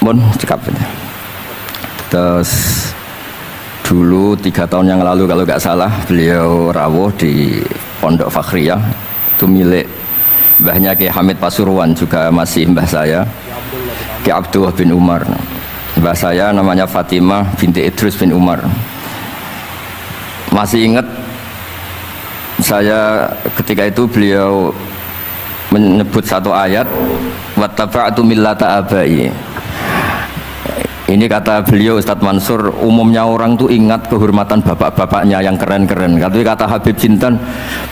Mun cekap saja. Terus dulu 3 tahun yang lalu kalau nggak salah beliau rawuh di Pondok Fakhriyah, itu milik mbahnya Ki Hamid Pasuruan, juga masih mbah saya Ki Abdullah bin Umar. Mbah saya namanya Fatimah binti Idrus bin Umar. Masih ingat saya ketika itu beliau menyebut satu ayat, wattaba'tu millata abai. Ini kata beliau Ustadz Mansur, umumnya orang tuh ingat kehormatan bapak-bapaknya yang keren-keren. Kata Habib Jintan,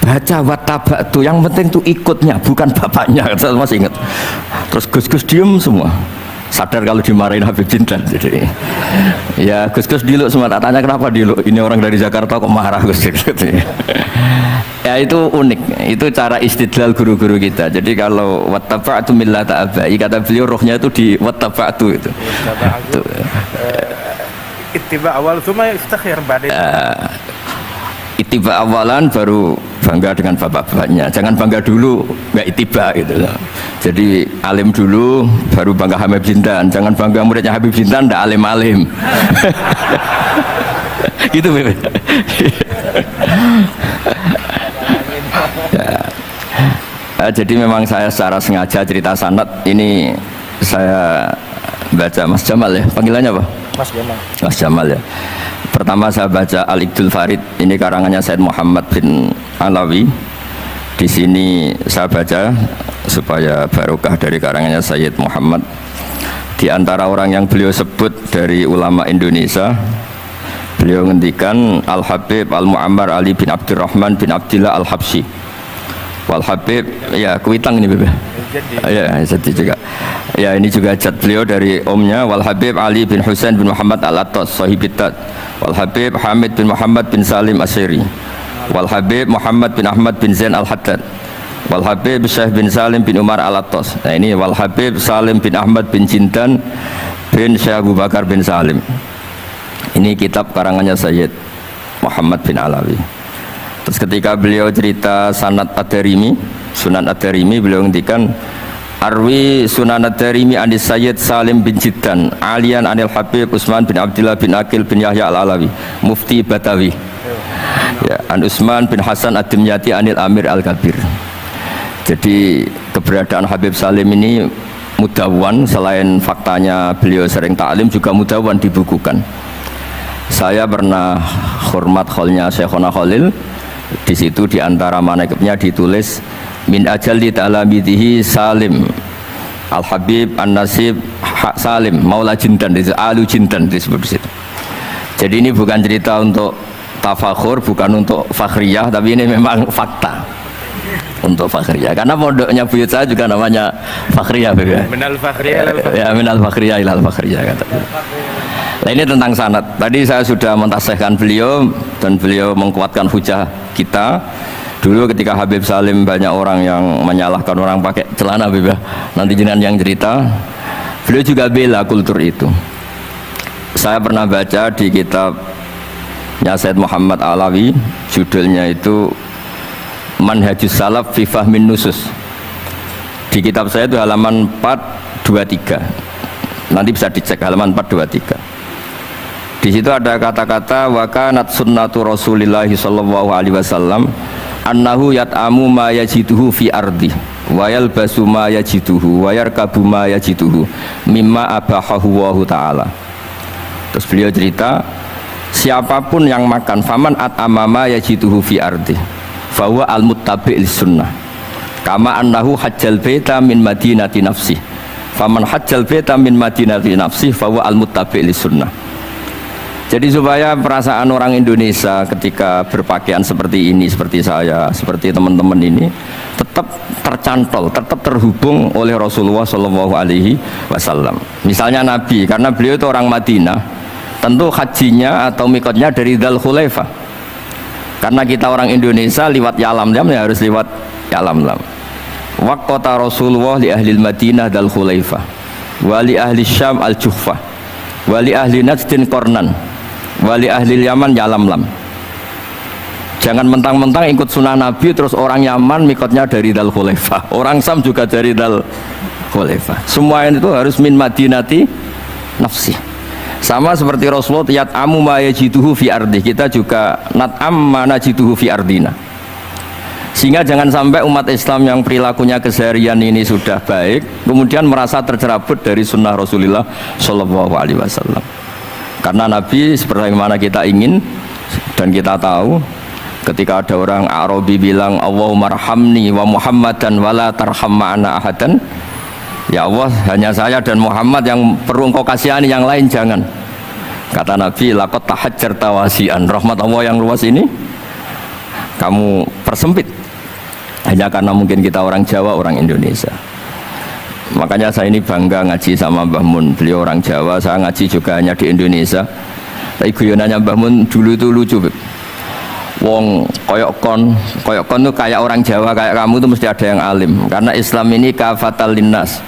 baca wattaba'tu, yang penting tuh ikutnya, bukan bapaknya. Saya masih ingat. Terus Gus-Gus diem semua. Sadar kalau dimarahin Habib Jintan. Jadi ya Gus-Gus diluk semua. Tanya kenapa diluk? Ini orang dari Jakarta kok marah Gus. Ya itu unik, itu cara istidlal guru-guru kita. Jadi kalau wattaba'tu millata abai, kata beliau rohnya itu di wattaba'tu itu. Ittiba awal cuma istakhir badai. Ittiba awalan baru bangga dengan bapak-bapaknya. Jangan bangga dulu nggak ittiba gitu. Jadi alim dulu baru bangga Habib Jintan. Jangan bangga muridnya Habib Jintan ndak alim-alim. Gitu Beb. Ya, jadi memang saya secara sengaja cerita sanad ini saya baca Mas Jamal ya, panggilannya apa? Mas Jamal. Mas Jamal ya. Pertama saya baca Al-Iqdul Farid, ini karangannya Said Muhammad bin Alawi. Di sini saya baca supaya barokah dari karangannya Sayyid Muhammad. Di antara orang yang beliau sebut dari ulama Indonesia, beliau ngendikan Al-Habib Al-Mu'ammar Ali bin Abdurrahman bin Abdillah Al-Habsyi. Wal Habib, ya kuitang ini Bebe. Ya, jadi juga. Ya, ini juga jad beliau dari omnya Wal Habib Ali bin Husain bin Muhammad Al-Attas Sahibitat. Wal Habib Hamid bin Muhammad bin Salim Asyiri. Wal Habib Muhammad bin Ahmad bin Zain Al-Haddad. Wal Habib Syekh bin Salim bin Umar Al-Attas. Nah, ini Wal Habib Salim bin Ahmad bin Jintan bin Syekh Abu Bakar bin Salim. Ini kitab karangannya Sayyid Muhammad bin Alawi. Terus ketika beliau cerita sanad Ad-Darimi, Sunan Ad-Darimi, beliau ngendikan Arwi Sunan Ad-Darimi anis Sayyid Salim bin Jiddan Alian anil Habib Utsman bin Abdillah bin Akil bin Yahya Al-Alawi Mufti Batawi, ya, an Utsman bin Hasan Ad-Dimyati anil Amir Al-Kabir. Jadi keberadaan Habib Salim ini mudawwan, selain faktanya beliau sering taklim juga mudawwan, dibukukan. Saya pernah hormat kholnya Syekhona Khalil. Di situ di antara manaqibnya ditulis min ajalli ta'lamidhi Salim Al-Habib An-Nasib Salim Maula Jintan, Alu Jintan disebut di situ. Jadi ini bukan cerita untuk tafakhur, bukan untuk fakhriyah, tapi ini memang fakta untuk fakhriyah. Karena pondoknya buyut saya juga namanya fakhriyah, ya. Minal fakhriyah ilal fakhriyah. Ya, minal fakhriyah ilal fakhriyah kata. Nah, ini tentang sanad. Tadi saya sudah mentasihkan beliau dan beliau mengkuatkan hujah kita. Dulu ketika Habib Salim banyak orang yang menyalahkan orang pakai celana, Beb. Nanti jenengan yang cerita. Beliau juga bela kultur itu. Saya pernah baca di kitabnya Said Muhammad Alawi, judulnya itu Manhajus Salaf fi Fahmin Nusus. Di kitab saya itu halaman 423. Nanti bisa dicek halaman 423. Di situ ada kata-kata wa kanat sunnatu Rasulillah sallallahu alaihi wasallam annahu yat'amu ma yajiduhu fi ardi wa yalbasu ma yajiduhu wa yarkabu ma yajiduhu mimma abahahu wa ta'ala. Terus beliau cerita, siapapun yang makan faman at'ama ma yajiduhu fi ardi fa huwa al-muttabi' lis-sunnah kama annahu hajjal baita min madinati nafsi faman hajjal baita min madinati nafsi fa huwa al-muttabi' lis-sunnah. Jadi supaya perasaan orang Indonesia ketika berpakaian seperti ini, seperti saya, seperti teman-teman ini, tetap tercantol, tetap terhubung oleh Rasulullah Shallallahu Alaihi Wasallam. Misalnya Nabi, karena beliau itu orang Madinah, tentu hajinya atau mikotnya dari Dzul Khulaifah. Karena kita orang Indonesia liwat Yalamlam, ya harus liwat Yalamlam. Waqata Rasulullah li ahli Madinah Dzul Khulaifah, wa li ahli Syam al-Juhfah, wa li ahli Najdin Qornan, wali ahli Yaman Yalamlam. Jangan mentang-mentang ikut sunnah Nabi terus orang Yaman mikotnya dari Dzul Khulaifah, orang Sam juga dari Dzul Khulaifah. Semua itu harus min Madinati nafsi. Sama seperti Rasulullah yat'amu ma yajiduhu fi ardi, kita juga nat'am ma najiduhu fi ardina. Sehingga jangan sampai umat Islam yang perilakunya keseharian ini sudah baik kemudian merasa tercerabut dari sunnah Rasulullah Shallallahu Alaihi Wasallam. Karena Nabi sebagaimana kita ingin dan kita tahu, ketika ada orang Arabi bilang Allahumma rahamni wa Muhammadan wala tarham ma'ana ahadan, ya Allah hanya saya dan Muhammad yang perlu engkau kasihani, yang lain jangan. Kata Nabi, laqad tahajjarta wasi'an, rahmat Allah yang luas ini kamu persempit hanya karena mungkin kita orang Jawa, orang Indonesia. Makanya saya ini bangga ngaji sama Mbah Mun, beliau orang Jawa, saya ngaji juga hanya di Indonesia. Tapi guyonannya Mbah Mun dulu itu lucu, wong koyok kon tuh kayak orang Jawa kayak kamu tuh mesti ada yang alim, karena Islam ini kafatal linnas.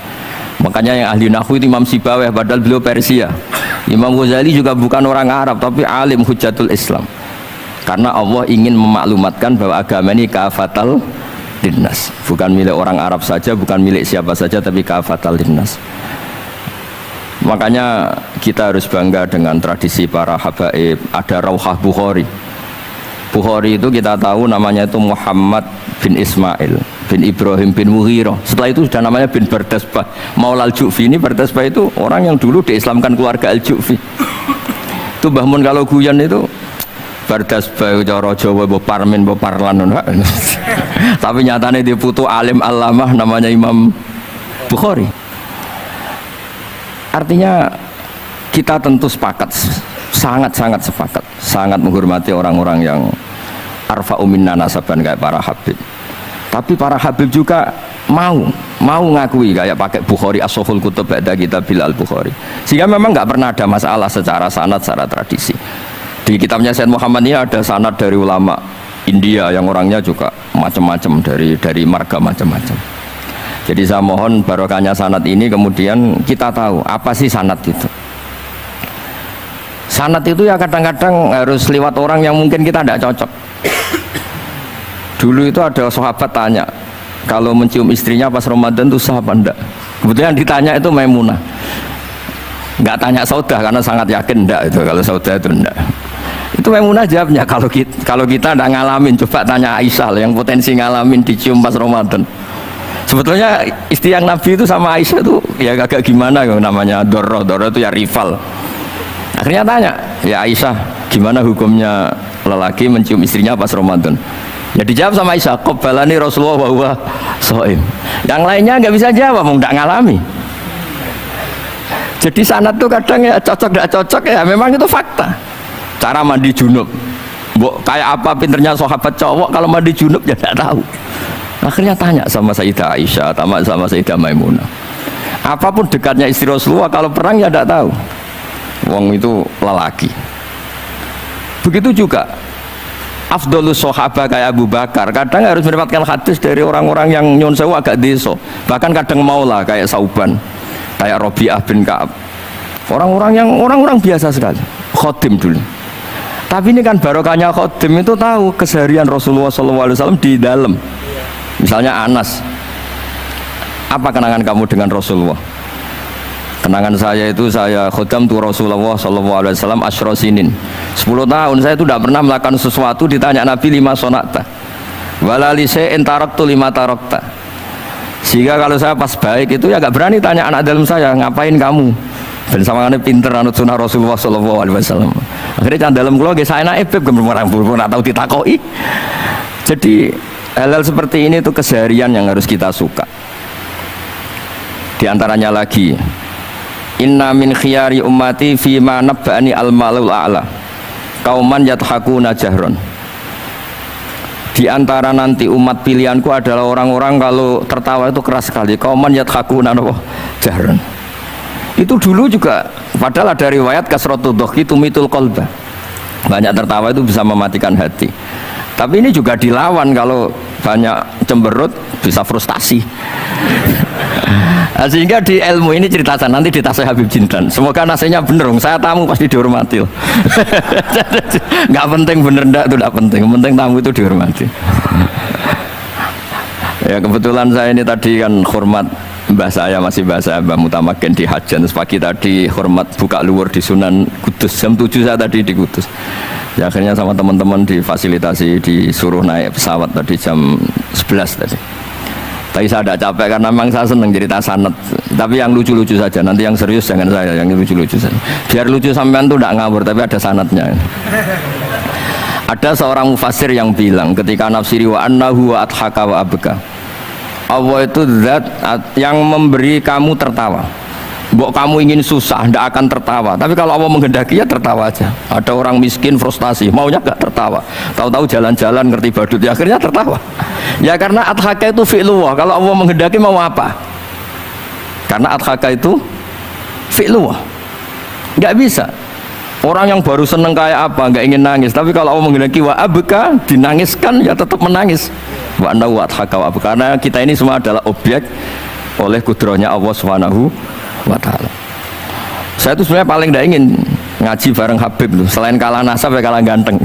Makanya yang ahli nahwu itu Imam Sibawayh, padahal beliau Persia. Imam Ghazali juga bukan orang Arab tapi alim hujatul Islam, karena Allah ingin memaklumatkan bahwa agama ini kafatal linnas, bukan milik orang Arab saja, bukan milik siapa saja, tapi kafatal linnas. Makanya kita harus bangga dengan tradisi para habaib. Ada Rauhah Bukhari. Bukhari itu kita tahu namanya itu Muhammad bin Ismail bin Ibrahim bin Mughirah. Setelah itu sudah namanya bin Bardasbah. Maula al-Ju'fi, ini Bardasbah itu orang yang dulu diislamkan keluarga al-Ju'fi. Itu Mbah Mun kalau guyon itu Bardasbah cara Jawa mbok parmin mbok parlan. Tapi nyatanya dia putu alim alamah namanya Imam Bukhari. Artinya kita tentu sepakat, sangat-sangat sepakat, sangat menghormati orang-orang yang arfa'u minna nasaban kayak para habib. Tapi para habib juga mau ngakui kayak pakai Bukhari as-Sahihul Kutub ba'da kitab al-Bukhari. Sehingga memang nggak pernah ada masalah secara sanad, secara tradisi. Di kitabnya Sayyid Muhammad ini ada sanad dari ulama India yang orangnya juga macam-macam, dari marga macam-macam. Jadi saya mohon barokahnya sanad ini kemudian kita tahu apa sih sanad itu. Sanad itu ya kadang-kadang harus lewat orang yang mungkin kita tidak cocok. Dulu itu ada sahabat tanya, kalau mencium istrinya pas Ramadan itu sah apa enggak? Kebetulan ditanya itu Maimunah. Enggak tanya Saudah karena sangat yakin enggak itu, kalau Saudah itu enggak. Itu Maimunah jawabnya, kalau kita enggak ngalamin, coba tanya Aisyah yang potensi ngalamin dicium pas Ramadan. Sebetulnya istri yang Nabi itu sama Aisyah itu ya agak gimana namanya, Doro itu ya rival. Akhirnya tanya, ya Aisyah, gimana hukumnya lelaki mencium istrinya pas Ramadan? Ya dijawab sama Aisyah, qabbalani Rasulullah wa huwa shaim. Yang lainnya nggak bisa jawab, mau nggak ngalami. Jadi sanad tuh kadang ya cocok nggak cocok ya, memang itu fakta. Cara mandi junub, kayak apa pinternya sahabat cowok kalau mandi junub ya nggak tahu. Akhirnya tanya sama Sayyidah Aisyah, sama Sayyidah Maimunah. Apapun dekatnya istri Rasulullah, kalau perang ya nggak tahu. Wong itu lelaki. Begitu juga afdolus sahabat kayak Abu Bakar kadang harus mendapatkan hadis dari orang-orang yang nyon sewu agak deso, bahkan kadang maula kayak Sauban, kayak Robi'ah bin Ka'ab, orang-orang biasa sekali, khodim dulu. Tapi ini kan barokahnya khodim itu tahu keseharian Rasulullah SAW di dalam. Misalnya Anas, apa kenangan kamu dengan Rasulullah? Kenangan saya itu saya khodam tu Rasulullah SAW asyra sinin, 10 tahun saya itu tidak pernah melakukan sesuatu ditanya Nabi lima sonata wala li syai'in taraktu lima tarakta. Sehingga kalau saya pas baik itu ya gak berani tanya anak dalam saya, ngapain kamu? Dan sama ini pinter anut sunnah Rasulullah SAW. Akhirnya can dalam kula nggih saenake beb gemrang ora tahu ditakoi. Jadi hal-hal seperti ini itu keseharian yang harus kita suka. Di antaranya lagi, inna min khiyari ummati fima nabba'ani al-malul a'la kauman yathakuna jahron. Di antara nanti umat pilihanku adalah orang-orang kalau tertawa itu keras sekali, kauman yathakuna jahron. Itu dulu juga padahal ada riwayat kasratu dhahki tumitul qalba, banyak tertawa itu bisa mematikan hati. Tapi ini juga dilawan, kalau banyak cemberut bisa frustasi. Nah, sehingga di ilmu ini ceritakan nanti di tasnya Habib Jindan. Semoga nasinya bener, saya tamu pasti dihormati. Nggak penting bener ndak itu nggak penting, penting tamu itu dihormati. Ya kebetulan saya ini tadi kan hormat mbah saya masih bahasa Mbah Mutamakin di Hajan, terus pagi tadi hormat buka luar di Sunan Kudus, jam 7 saya tadi di Kudus. Ya, akhirnya sama teman-teman difasilitasi, disuruh naik pesawat tadi jam 11 tadi. Tapi saya tidak capek karena memang saya senang cerita sanad. Tapi yang lucu-lucu saja, nanti yang serius jangan saya, yang lucu-lucu saja. Biar lucu sampean tuh tidak ngawur, tapi ada sanadnya. Ada seorang mufassir yang bilang ketika nafsiri wa annahu wa adhaka wa abka, Allah itu zat yang memberi kamu tertawa. Mbok kamu ingin susah, tidak akan tertawa. Tapi kalau Allah menghendaki ya tertawa aja. Ada orang miskin frustasi, maunya gak tertawa. Tahu-tahu jalan-jalan ngerti badut, ya akhirnya tertawa. Ya karena adhaka itu fi'lullah. Kalau Allah menghendaki mau apa? Karena adhaka itu fi'lullah. Gak bisa. Orang yang baru seneng kayak apa, nggak ingin nangis. Tapi kalau Allah menghendaki wa abka, dinangiskan ya tetap menangis. Wa anna wa adhaka wa abka. Karena kita ini semua adalah objek oleh kudrahnya Allah Subhanahu wa ta'ala. Saya itu sebenarnya paling tidak ingin ngaji bareng Habib loh. Selain kalah nasab ya kalah ganteng.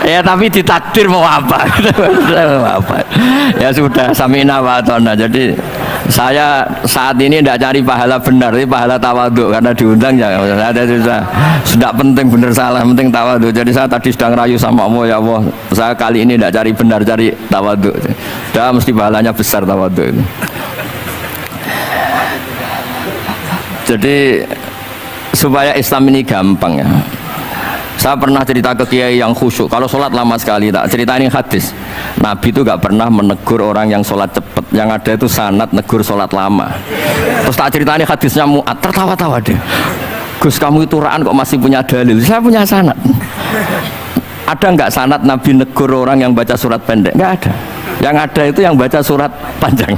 Ya tapi ditakdir mau apa? Mau apa? Ya sudah, sami'na wa ata'na. Jadi saya saat ini tidak cari pahala benar, tapi pahala tawadhu karena diundang ya. Sudah penting benar salah, penting tawadhu. Jadi saya tadi sedang rayu sama Allah, ya Allah, saya kali ini tidak cari benar, cari tawadhu. Sudah mesti pahalanya besar tawadhu itu. Jadi supaya Islam ini gampang ya. Saya pernah cerita ke kiai yang khusyuk. Kalau sholat lama sekali, tak cerita ini hadis. Nabi itu gak pernah menegur orang yang sholat cepat. Yang ada itu sanad negur sholat lama. Terus tak cerita ini hadisnya Mu'ad, tertawa-tawa deh. Gus, kamu itu raan kok masih punya dalil? Saya punya sanad. Ada nggak sanad Nabi negur orang yang baca surat pendek? Nggak ada. Yang ada itu yang baca surat panjang.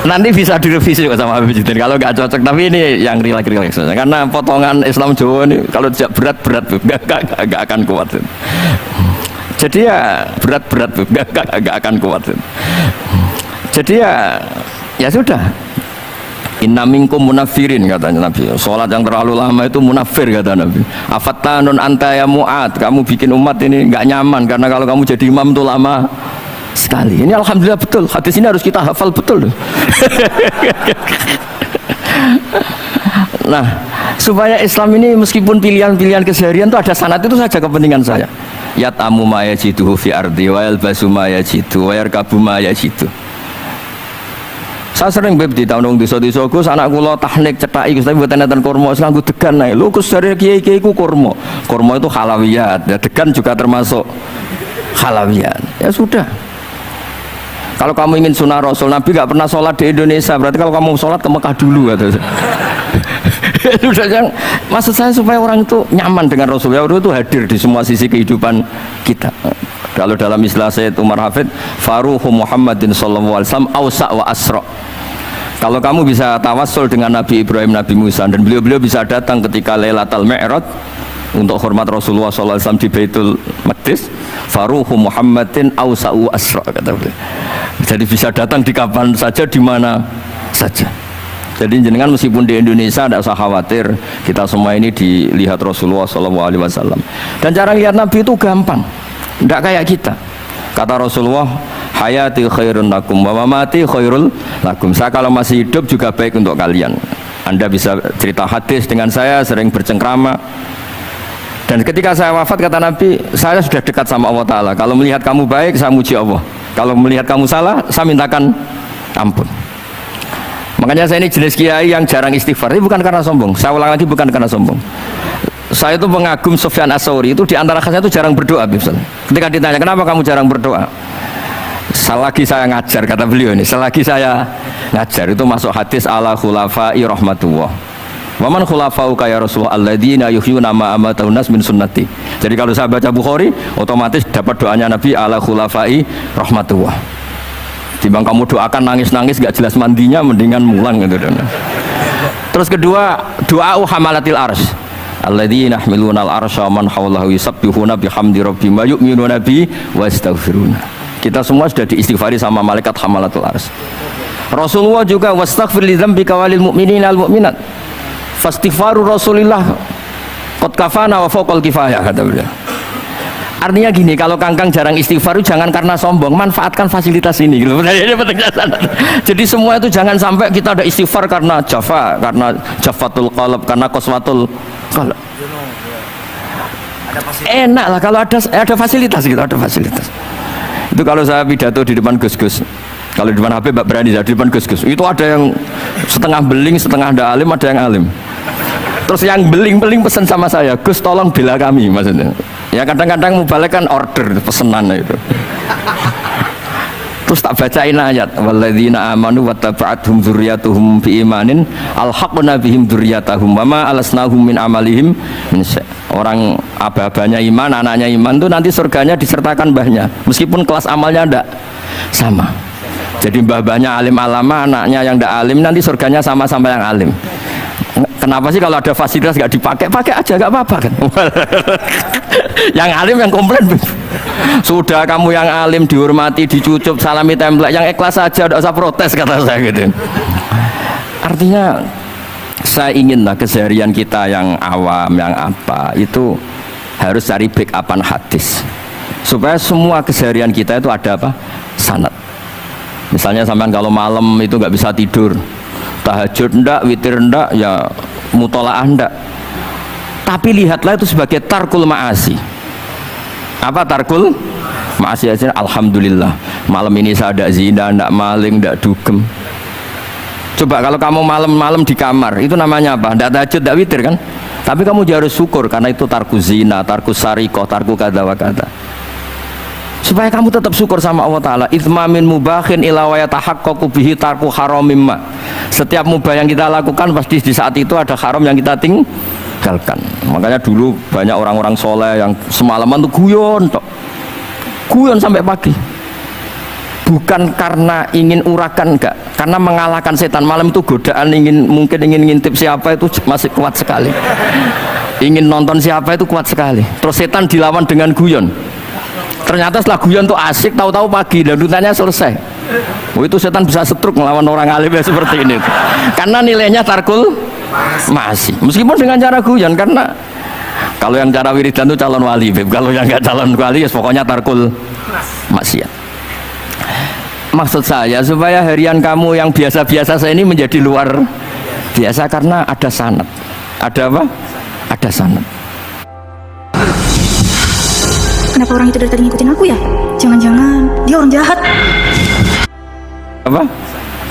Nanti bisa direvisi sama Habib Jidin kalau nggak cocok, tapi ini yang rileks saja karena potongan Islam Jawa ini kalau tidak berat nggak akan kuat. Jadi ya berat nggak akan kuat. Jadi ya sudah. Inna minkum munafirin katanya Nabi. Sholat yang terlalu lama itu munafir kata Nabi. Afattanun anta ya Mu'ad, kamu bikin umat ini nggak nyaman karena kalau kamu jadi imam itu lama sekali. Ini alhamdulillah betul. Hadis ini harus kita hafal betul. Nah, supaya Islam ini meskipun pilihan-pilihan keseharian itu ada sanad itu saja kepentingan saya. Yat'amu ma yajiduhu fi ardi wa yalbasu ma yajidu wa yarkabu ma yajidu. Saya sering beb di tahun desa-desa Gus, anak kula tahnik cethaki Gus, tapi mboten enten kurma, nganggo degan ae. Lho Gus, dari kiai-kiai ku kurma. Kurma itu halawiyat. Ya, degan juga termasuk halawiyat. Ya sudah. Kalau kamu ingin sunnah Rasul, Nabi gak pernah sholat di Indonesia, berarti kalau kamu sholat ke Mekah dulu atau maksud saya supaya orang itu nyaman dengan Rasul, ya itu hadir di semua sisi kehidupan kita. Kalau dalam istilah Sayyid Umar Hafid, faruhu Muhammadin sallallahu alaihi wasallam awsa' wa asra. Kalau kamu bisa tawassul dengan Nabi Ibrahim, Nabi Musa, dan beliau-beliau bisa datang ketika Lailatul Mi'raj untuk hormat Rasulullah sallallahu alaihi wasallam di Baitul Maqdis, faruhu Muhammadin awsa' wa asra kata beliau. Jadi bisa datang di kapan saja, di mana saja. Jadi jenengan meskipun di Indonesia tidak usah khawatir, kita semua ini dilihat Rasulullah SAW. Dan cara lihat Nabi itu gampang, tidak kayak kita. Kata Rasulullah, hayati khairun lakum wa mamati khairul lakum. Saya kalau masih hidup juga baik untuk kalian. Anda bisa cerita hadis dengan saya, sering bercengkrama. Dan ketika saya wafat, kata Nabi, saya sudah dekat sama Allah Ta'ala. Kalau melihat kamu baik, saya muji Allah. Kalau melihat kamu salah, saya mintakan ampun. Makanya saya ini jenis kiai yang jarang istighfar. Ini bukan karena sombong. Saya ulang lagi, bukan karena sombong. Saya itu pengagum Sufyan As-Tsauri. Itu di antara khasnya itu jarang berdoa. Ketika ditanya, kenapa kamu jarang berdoa? Selagi saya ngajar, kata beliau ini. Selagi saya ngajar, itu masuk hadis ala khulafa'i rahmatullah. Waman khulafa'u kaya Rasulullah alladzina yuhyuna ma amatahun nas min sunnati. Jadi kalau saya baca Bukhari, otomatis dapat doanya Nabi ala khulafa'i rahmatullah. Timbang kamu doakan nangis-nangis gak jelas mandinya, mendingan mulang gitu. Terus kedua, doa hamalatil arsy alladzina yahmiluna al-arsya man hawlahu yusabbihuna bihamdi rabbihim wa yu'minuna bi wa yastaghfiruna. Kita semua sudah diistighfari sama malaikat hamalatul arsy. Rasulullah juga wastaghfir li dzambika walil mu'minina wal mu'minat. Fastighfaru Rasulillah qad kafana wa fawqal kifayah kata beliau. Artinya gini, kalau kangkang jarang istighfar itu jangan karena sombong, manfaatkan fasilitas ini gitu. Ini pentingnya sanad. Jadi semua itu jangan sampai kita ada istighfar karena jafa, karena jafatul qalb, karena qaswatul qalb. Enak lah kalau ada fasilitas gitu, ada fasilitas. Itu kalau saya pidato di depan Gus-Gus, kalau di depan Habib Mbak berani, di depan Gus-Gus itu ada yang setengah beling, setengah ada alim, ada yang alim. Terus yang beling-beling pesan sama saya, Gus tolong bela kami maksudnya. Ya kadang-kadang mubalek kan order pesenan itu. Terus tak bacain ayat, walladzina amanu wattaba'athum dzurriyyatuhum biimanin alhaqna bihim dzurriyyatahum wama alasnahum min amalihim min syai'. Orang aba-abanya iman, anaknya iman itu nanti surganya disertakan mbahnya, meskipun kelas amalnya ndak sama. Jadi mbah-mbahnya alim alama, anaknya yang ndak alim nanti surganya sama-sama yang alim. Kenapa sih kalau ada fasilitas nggak dipakai? Pakai aja, nggak apa-apa kan? Yang alim yang komplain. Sudah kamu yang alim dihormati, dicucup, salami template, yang ikhlas saja, tidak usah protes kata saya gitu. Artinya saya inginlah keseharian kita yang awam, yang apa itu harus cari backupan hadis supaya semua keseharian kita itu ada apa? Sanad. Misalnya sampean kalau malam itu nggak bisa tidur, tahajud ndak, witir ndak, ya mutolaah ndak. Tapi lihatlah itu sebagai tarkul ma'asi. Apa tarkul ma'asi? Alhamdulillah malam ini saya tidak zina, tidak maling, tidak dugem. Coba kalau kamu malam-malam di kamar itu namanya apa? Tidak tahajud, tidak witir kan? Tapi kamu harus syukur karena itu tarku zina, tarku sarikoh, tarku kada wa kada. Supaya kamu tetap syukur sama Allah Ta'ala. Itsmamin mubakhin ila wa yatahaqqaqu bihi tarku haramimma. Setiap mubah yang kita lakukan pasti di saat itu ada haram yang kita tinggalkan. Makanya dulu banyak orang-orang soleh yang semalaman tuh guyon sampai pagi. Bukan karena ingin urakan, enggak, karena mengalahkan setan. Malam itu godaan mungkin ingin ngintip siapa itu masih kuat sekali. Ingin nonton siapa itu kuat sekali. Terus setan dilawan dengan guyon. Ternyata setelah guyon tuh asik, tahu-tahu pagi dan dutannya selesai. Oh, itu setan bisa setruk melawan orang alim seperti ini. Karena nilainya tarkul masih. Meskipun dengan cara guyon, karena kalau yang cara wiridan itu calon wali, kalau yang nggak calon wali ya pokoknya tarkul maksiat. Maksud saya supaya harian kamu yang biasa-biasa saya ini menjadi luar biasa karena ada sanad. Ada apa? Ada sanad. Kenapa orang itu dari tadi ngikutin aku ya? Jangan-jangan dia orang jahat. Apa?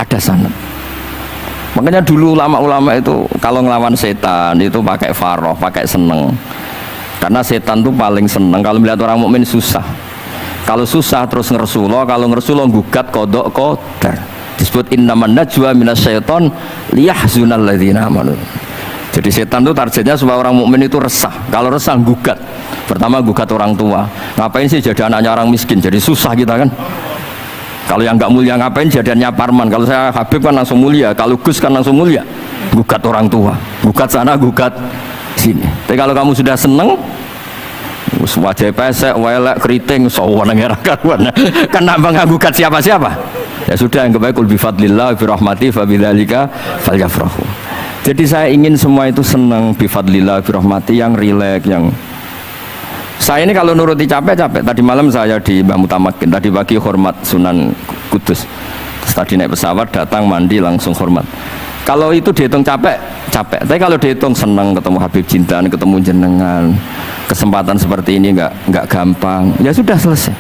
Ada sanad. Makanya dulu ulama-ulama itu kalau ngelawan setan itu pakai faroh, pakai seneng. Karena setan tuh paling seneng kalau melihat orang mukmin susah. Kalau susah terus ngersulo, kalau ngersulo gugat kodok qadar. Disebut innaman najwa minasyaiton liyahzunal ladzina amanu. Jadi setan itu targetnya supaya orang mukmin itu resah. Kalau resah gugat. Pertama gugat orang tua. Ngapain sih jadi anaknya orang miskin? Jadi susah kita kan. Kalau yang nggak mulia ngapain jadiannya parman? Kalau saya Habib kan langsung mulia. Kalau Gus kan langsung mulia. Gugat orang tua. Gugat sana, gugat sini. Tapi kalau kamu sudah seneng, wajah pesek, welek, keriting, sawan ngerah karuan. Kan nambah nggak gugat siapa-siapa. Ya sudah, yang kebaik kul bifadlillah bi rahmati fa bidzalika falyafrahu. Jadi saya ingin semua itu senang bifadlillah bi rahmati, yang rileks, yang saya ini kalau nuruti capek-capek. Tadi malam saya di Mbah Mutamakin, tadi pagi hormat Sunan Kudus. Terus tadi naik pesawat datang mandi langsung hormat. Kalau itu dihitung capek, capek. Tapi kalau dihitung senang ketemu Habib Jintan, ketemu jenengan. Kesempatan seperti ini nggak gampang. Ya sudah selesai.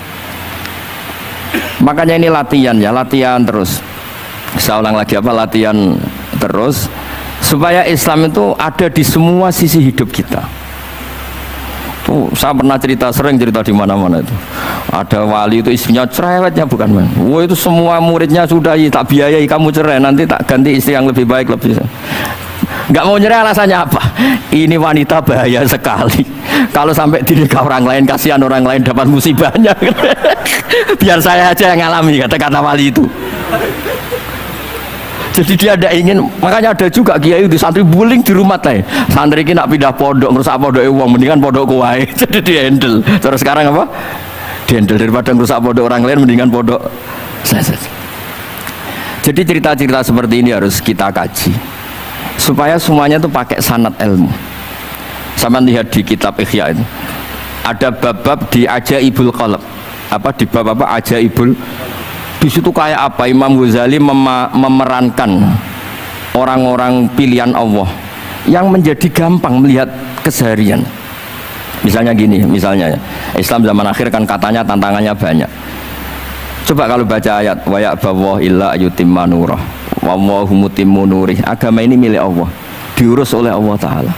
Makanya ini latihan ya, latihan terus. Saya ulang lagi apa, latihan terus supaya Islam itu ada di semua sisi hidup kita. Tuh, saya pernah sering cerita di mana-mana itu. Ada wali itu istrinya cerewetnya bukan main. Wah, itu semua muridnya sudah tak biayai kamu cerai, nanti tak ganti istri yang lebih baik lebih. Nggak mau cerai alasannya apa? Ini wanita bahaya sekali. Kalau sampai dinikah orang lain, kasihan orang lain dapat musibahnya. Biar saya aja yang ngalami, kata wali itu. Jadi dia ada ingin, makanya ada juga kiai di santri buling di rumah teh. Santri ini nak pindah pondok, ngerusak pondok uang, mendingan pondok kuai. Jadi dia handle. Terus sekarang apa? Dia handle daripada ngerusak pondok orang lain, mendingan pondok saya. Jadi cerita-cerita seperti ini harus kita kaji, supaya semuanya itu pakai sanad ilmu. Sama lihat di kitab Ihya itu. ada bab-bab di Ajaibul Qalb. Apa di bab apa Ajaibul? Di situ kayak apa Imam Ghazali memerankan orang-orang pilihan Allah yang menjadi gampang melihat keseharian. Misalnya gini, misalnya Islam zaman akhir kan katanya tantangannya banyak. Coba kalau baca ayat wa ya'ballahu illa yutimma nurah wallahu mutimmu nurih. Agama ini milik Allah, diurus oleh Allah Ta'ala.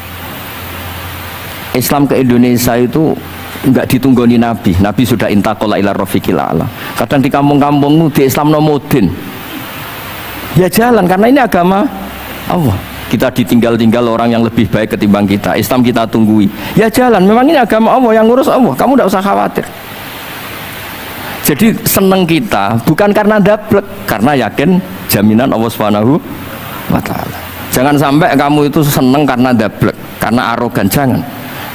Islam ke Indonesia itu enggak ditunggoni Nabi. Nabi sudah intaqala ila rafiqil a'la. Kadang di kampung-kampung di Islam nomodin. Ya jalan karena ini agama Allah. Kita ditinggal-tinggal orang yang lebih baik ketimbang kita. Islam kita tunggui. Ya jalan, memang ini agama Allah yang ngurus Allah. Kamu tidak usah khawatir. Jadi seneng kita bukan karena dablek, karena yakin jaminan Allah Subhanahu wa Ta'ala. Jangan sampai kamu itu seneng karena dablek, karena arogan, jangan.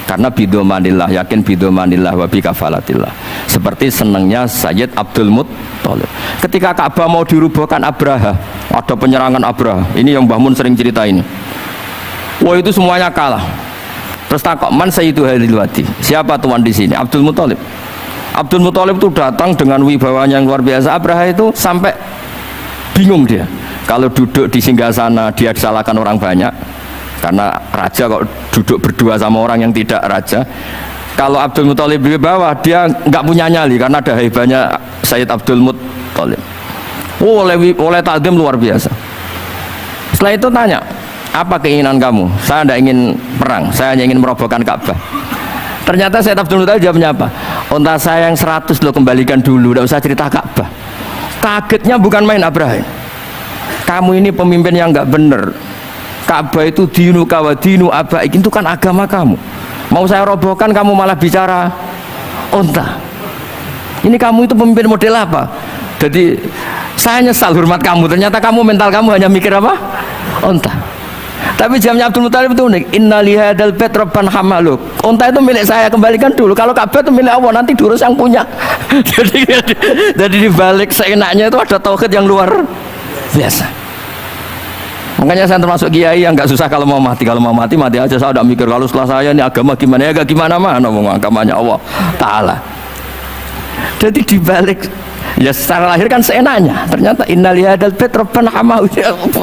Karena bidomanillah, yakin bidomanillah wa bikafalatillah. Seperti senengnya Sayyid Abdul Muttalib. Ketika Ka'bah mau dirubuhkan Abraha, ada penyerangan Abraha. Ini yang Mbah Mun sering cerita ini. Wah itu semuanya kalah. Terus takok, man sayyidu hadhil wadi? Siapa tuan di sini? Abdul Muttalib. Abdul Muttalib itu datang dengan wibawanya yang luar biasa. Abraha itu sampai bingung dia. Kalau duduk di singgasana dia disalahkan orang banyak. Karena raja kok duduk berdua sama orang yang tidak raja. Kalau Abdul Muttalib di bawah dia nggak punya nyali karena ada hebatnya Sayyid Abdul Muttalib. Oh, oleh takdim luar biasa. Setelah itu tanya, apa keinginan kamu? Saya tidak ingin perang, saya hanya ingin merobohkan Ka'bah. Ternyata Sayyid Abdul Muttalib jawabnya apa? Unta saya yang 100 lo kembalikan dulu, tidak usah cerita Ka'bah. Kagetnya bukan main Abraha. Kamu ini pemimpin yang nggak benar. Ka'bah itu dinu kawa dinu abaik, itu kan agama kamu. Mau saya robohkan kamu malah bicara unta. Ini kamu itu pemimpin model apa? Jadi saya nyesal hormat kamu. Ternyata kamu mental kamu hanya mikir apa? Unta. Tapi jamnya Abdul Muttalib itu unik. Inna lihadal bet rabban hamaluk. Unta itu milik saya, kembalikan dulu. Kalau Ka'bah itu milik Allah, nanti diurus yang punya. jadi dibalik seenaknya itu ada tauhid yang luar biasa. Makanya saya termasuk kiai yang nggak susah kalau mau mati. Kalau mau mati, mati aja. Saya udah mikir kalau setelah saya ini agama gimana ya, gak gimana mana ngomong agamanya Allah Ta'ala. Jadi dibalik ya secara lahir kan seenaknya. Ternyata innalihadal bet rabban hamahu.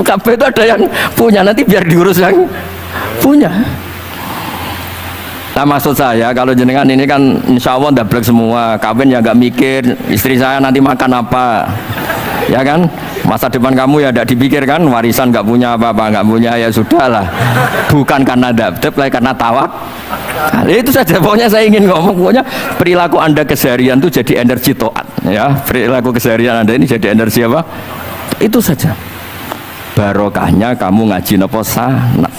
Kabeh itu ada yang punya, nanti biar diurus yang punya. Nah maksud saya kalau jenengan ini kan insya Allah dablek semua. Kawin ya nggak mikir istri saya nanti makan apa, ya kan? Masa depan kamu ya tidak dipikirkan, warisan nggak punya apa-apa, nggak punya ya sudahlah. Bukan karena dablek, karena tawak. Nah, itu saja pokoknya saya ingin ngomong, pokoknya perilaku Anda keseharian itu jadi energi to'at, ya. Perilaku keseharian Anda ini jadi energi apa? Itu saja. Barokahnya kamu ngaji napa sanad.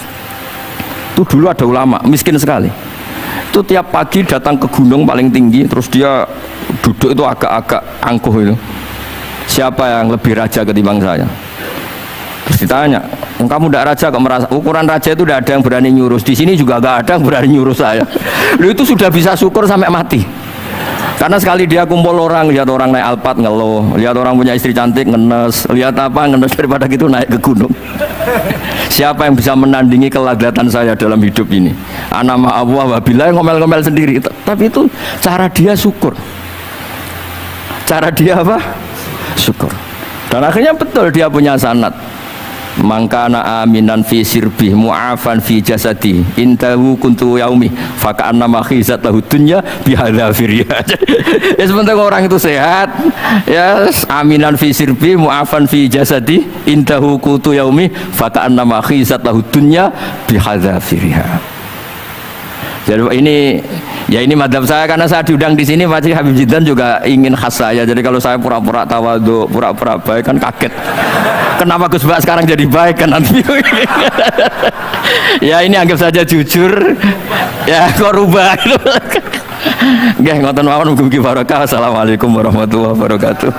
Itu dulu ada ulama miskin sekali. Itu tiap pagi datang ke gunung paling tinggi, terus dia duduk itu agak-agak angkuh itu. Siapa yang lebih raja ketimbang saya? Terus ditanya, kamu tidak raja kok merasa? Ukuran raja itu tidak ada yang berani nyurus. Di sini juga nggak ada yang berani nyurus saya. Lu itu sudah bisa syukur sampai mati. Karena sekali dia kumpul orang, lihat orang naik Alphard ngeluh, lihat orang punya istri cantik ngenes, lihat apa ngenes daripada gitu naik ke gunung. Siapa yang bisa menandingi kelaglatan saya dalam hidup ini? Ana ma Allah wabillah ngomel-ngomel sendiri. Tapi itu cara dia syukur. Cara dia apa? Syukur. Dan akhirnya betul dia punya sanad. Mangkana aminan fi sirbih mu'afan fi jasadi intahu kuntu yaumi faka'anna ma khizat lahu dunya bihadzafiriya. Ya sebentar orang itu sehat ya, aminan fi sirbih mu'afan fi jasadi intahu kuntu yaumi faka'anna ma khizat lahu dunya bihadzafiriya. Jadi ini madhab saya, karena saya diundang di sini pasti Habib Jidan juga ingin khas saya. Jadi kalau saya pura-pura tawadhu, pura-pura baik kan kaget. Kenapa Gus Bak sekarang jadi baik kan nanti? Ya ini anggap saja jujur. Ya kok rubah gitu. Nggih ngoten mawon mugi-mugi barokah. Assalamualaikum warahmatullahi wabarakatuh.